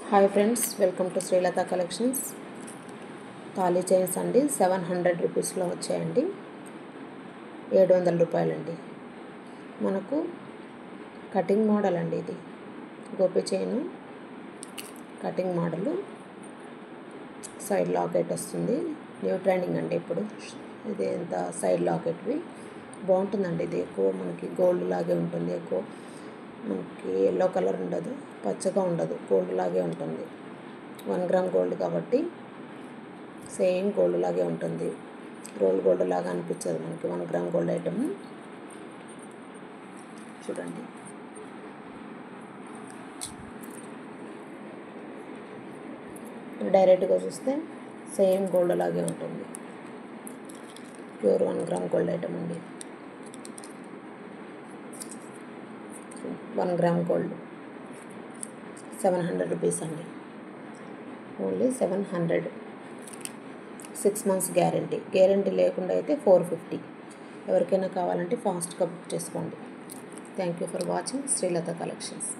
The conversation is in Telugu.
Hi friends, welcome to Srilatha collections. Thali chains అండి 700 రూపీస్లో వచ్చాయండి. 700 రూపాయలండి. మనకు కటింగ్ మోడల్ అండి. ఇది Gopi chain cutting model. Side locket వస్తుంది. న్యూ ట్రెండింగ్ అండి ఇప్పుడు. ఇది ఎంత సైడ్ లాకెట్వి బాగుంటుందండి. ఇది ఎక్కువ మనకి గోల్డ్ లాగే ఉంటుంది. ఎక్కువ మనకి ఎల్లో కలర్ ఉండదు, పచ్చగా ఉండదు, గోల్డ్ లాగే ఉంటుంది. 1 గ్రామ్ గోల్డ్ కాబట్టి సేమ్ గోల్డ్ లాగే ఉంటుంది. రోల్ గోల్డ్ లాగా అనిపించదు మనకి 1 గ్రామ్ గోల్డ్ ఐటమ్. చూడండి, డైరెక్ట్గా చూస్తే సేమ్ గోల్డ్ లాగే ఉంటుంది. ప్యూర్ 1 గ్రామ్ గోల్డ్ ఐటమ్ అండి. 1 గ్రామ్ గోల్డ్ 700 రూపీస్ అండి. ఓన్లీ 700. 6 months గ్యారంటీ లేకుండా అయితే 450. ఎవరికైనా కావాలంటే ఫాస్ట్గా బుక్ చేసుకోండి. Thank you for watching Srilatha collections.